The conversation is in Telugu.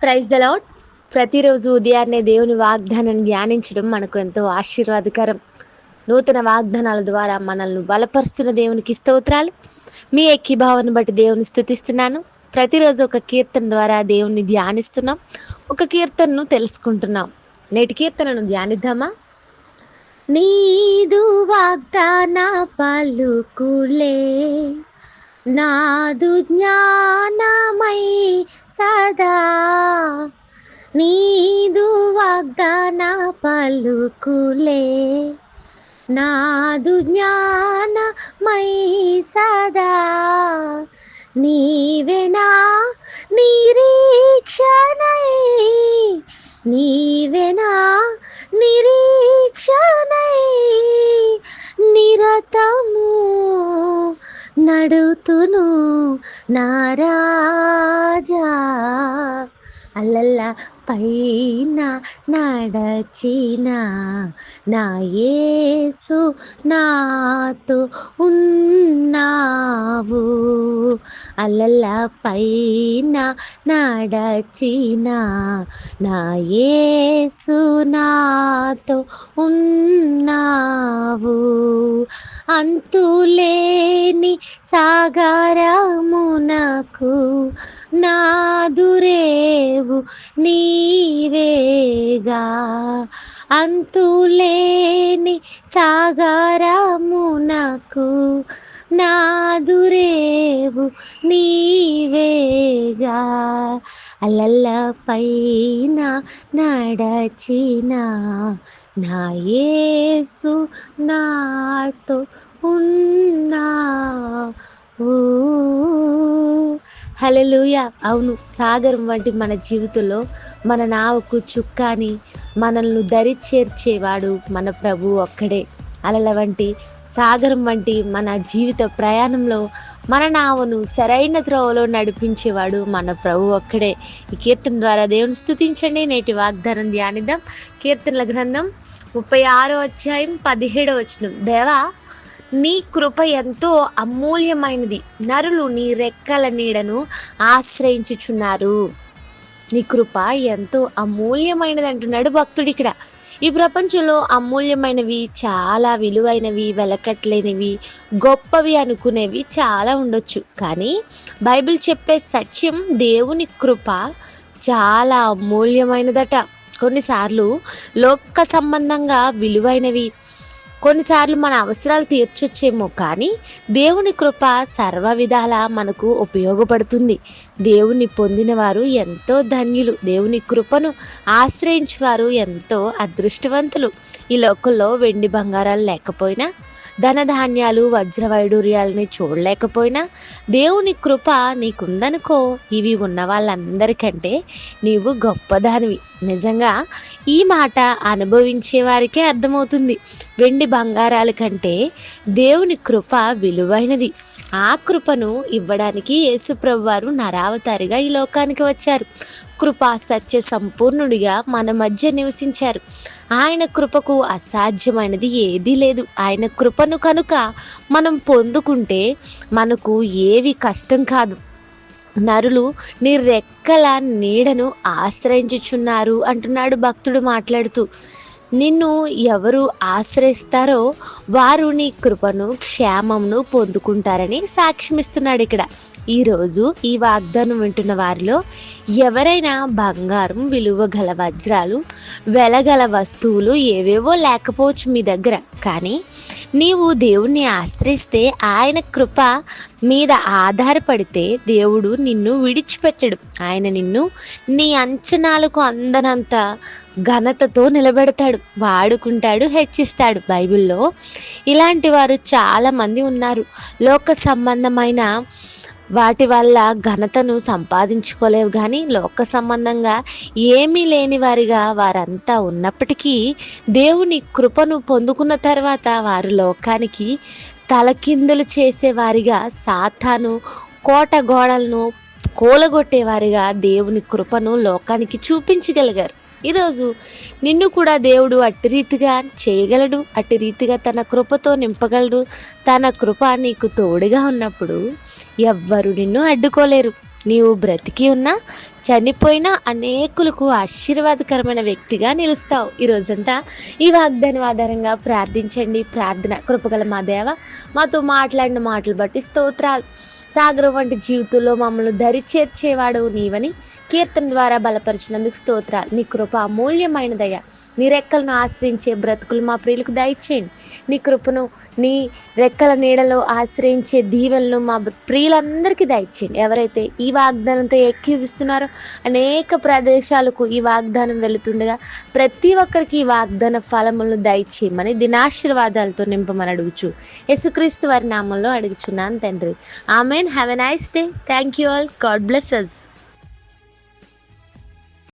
Praise the lord. ప్రతిరోజు ఉదయాన్నే దేవుని వాగ్దానాన్ని ధ్యానించడం మనకు ఎంతో ఆశీర్వాదకరం. నూతన వాగ్దానాల ద్వారా మనల్ని బలపరుస్తున్న దేవునికి స్తోత్రాలు. మీ ఏకీభావాన్ని బట్టి దేవుని స్తుతిస్తున్నాను. ప్రతిరోజు ఒక కీర్తన ద్వారా దేవుణ్ణి ధ్యానిస్తున్నాం, ఒక కీర్తనను తెలుసుకుంటున్నాం. నేటి కీర్తనను ధ్యానిద్దామా? నీదు వాగ్దాన పలుకులే నాదు జ్ఞానమై సదా, నీదు వాగ్దాన పలుకులే నాదు జ్ఞానమై సదా, నీవేనా నిరీక్షణై, నీవేనా నిరీక్షణై నిరతము నడుతును నారాజా, అల్లల్ల పైన నడచిన నా యేసు నాతో ఉన్నావు, అల్లల్ల పైన నడచిన నా యేసు నాతో ఉన్నావు, అంతులేని సాగరమునకు నాదురేవు నీవేగా, అంతులేని సాగరమునకు నాదురేవు నీవేగా, అల్లల్ల పైన నడచిన నా యేసు నాతో ఉన్నావు. హల్లెలూయా. అవును, సాగరం వంటి మన జీవితంలో మన నావకు చుక్కాని మనల్ని దరి చేర్చేవాడు మన ప్రభు ఒక్కడే. అలల వంటి సాగరం వంటి మన జీవిత ప్రయాణంలో మన నావను సరైన త్రోవలో నడిపించేవాడు మన ప్రభు ఒక్కడే. ఈ కీర్తన ద్వారా దేవుని స్తుతించండి. నేటి వాగ్దానం ధ్యానిద్దాం. కీర్తనల గ్రంథం 36:17. దేవా, నీ కృప ఎంతో అమూల్యమైనది, నరులు నీ రెక్కల నీడను ఆశ్రయించుచున్నారు. నీ కృప ఎంతో అమూల్యమైనది అంటున్నాడు భక్తుడు ఇక్కడ. ఈ ప్రపంచంలో అమూల్యమైనవి, చాలా విలువైనవి, వెలకట్లేనివి, గొప్పవి అనుకునేవి చాలా ఉండొచ్చు. కానీ బైబిల్ చెప్పే సత్యం దేవుని కృప చాలా అమూల్యమైనదట. కొన్నిసార్లు లోక సంబంధంగా విలువైనవి, కొన్నిసార్లు మన అవసరాలు తీర్చొచ్చేమో, కానీ దేవుని కృప సర్వ విధాల మనకు ఉపయోగపడుతుంది. దేవుని పొందిన వారు ఎంతో ధన్యులు. దేవుని కృపను ఆశ్రయించేవారు ఎంతో అదృష్టవంతులు. ఈ లోకంలో వెండి బంగారాలు లేకపోయినా, ధనధాన్యాలు వజ్రవైడూర్యాలని చూడలేకపోయినా, దేవుని కృప నీకుందనుకో, ఇవి ఉన్న వాళ్ళందరికంటే నీవు గొప్పదానివి. నిజంగా ఈ మాట అనుభవించే వారికే అర్థమవుతుంది. వెండి బంగారాల కంటే దేవుని కృప విలువైనది. ఆ కృపను ఇవ్వడానికి యేసుప్రభు వారు నరావతారిగా ఈ లోకానికి వచ్చారు. కృపా సత్య సంపూర్ణుడిగా మన మధ్య నివసించారు. ఆయన కృపకు అసాధ్యమైనది ఏదీ లేదు. ఆయన కృపను కనుక మనం పొందుకుంటే మనకు ఏవి కష్టం కాదు. నరులు నీ రెక్కల నీడను ఆశ్రయించుచున్నారు అంటున్నాడు భక్తుడు మాట్లాడుతూ. నిన్ను ఎవరు ఆశ్రయిస్తారో వారు నీ కృపను, క్షేమమును పొందుకుంటారని సాక్ష్యమిస్తున్నాడు ఇక్కడ. ఈరోజు ఈ వాగ్దానం వింటున్న వారిలో ఎవరైనా బంగారం, విలువ గల వజ్రాలు, వెలగల వస్తువులు ఏవేవో లేకపోవచ్చు మీ దగ్గర, కానీ నీవు దేవుణ్ణి ఆశ్రయిస్తే, ఆయన కృప మీద ఆధారపడితే దేవుడు నిన్ను విడిచిపెట్టడు. ఆయన నిన్ను నీ అంచనాలకు అందనంత ఘనతతో నిలబెడతాడు, వాడుకుంటాడు, హెచ్చిస్తాడు. బైబిల్లో ఇలాంటి వారు చాలామంది ఉన్నారు. లోక సంబంధమైన వాటి వల్ల ఘనతను సంపాదించుకోలేవు, కానీ లోక సంబంధంగా ఏమీ లేని వారిగా వారంతా ఉన్నప్పటికీ దేవుని కృపను పొందుకున్న తర్వాత వారు లోకానికి తలకిందులు చేసేవారిగా, సాతాను కోట గోడలను కూలగొట్టేవారిగా దేవుని కృపను లోకానికి చూపించగలిగారు. ఈరోజు నిన్ను కూడా దేవుడు అట్టి రీతిగా చేయగలడు, అట్టి రీతిగా తన కృపతో నింపగలడు. తన కృప నీకు తోడుగా ఉన్నప్పుడు ఎవ్వరు నిన్ను అడ్డుకోలేరు. నీవు బ్రతికి ఉన్నా చనిపోయినా అనేకులకు ఆశీర్వాదకరమైన వ్యక్తిగా నిలుస్తావు. ఈరోజంతా ఈ వాగ్దానం ఆధారంగా ప్రార్థించండి. ప్రార్థన కృపగల మా దేవ, మాతో మాట్లాడిన మాటలు బట్టి స్తోత్రాలు. సాగరం వంటి జీవితంలో మమ్మల్ని దరి చేర్చేవాడు నీవని కీర్తన ద్వారా బలపరిచినందుకు స్తోత్రాలు. నీ కృప అమూల్యమైనదయ్యా. నీ రెక్కలను ఆశ్రయించే బ్రతుకులు మా ప్రియులకు దయచేయండి. నీ కృపను, నీ రెక్కల నీడలో ఆశ్రయించే దీవెనలు మా ప్రియులందరికీ దయచేయండి. ఎవరైతే ఈ వాగ్దానంతో ఏకీవిస్తున్నారో అనేక ప్రదేశాలకు ఈ వాగ్దానం వెళుతుండగా ప్రతి ఒక్కరికి ఈ వాగ్దాన ఫలములను దయచేయమని దినాశీర్వాదాలతో నింపమని అడుగుచు యేసుక్రీస్తు వారి నామంలో అడుగుచున్నాను తండ్రి. Amen. Have a nice day. Thank you all. God bless us.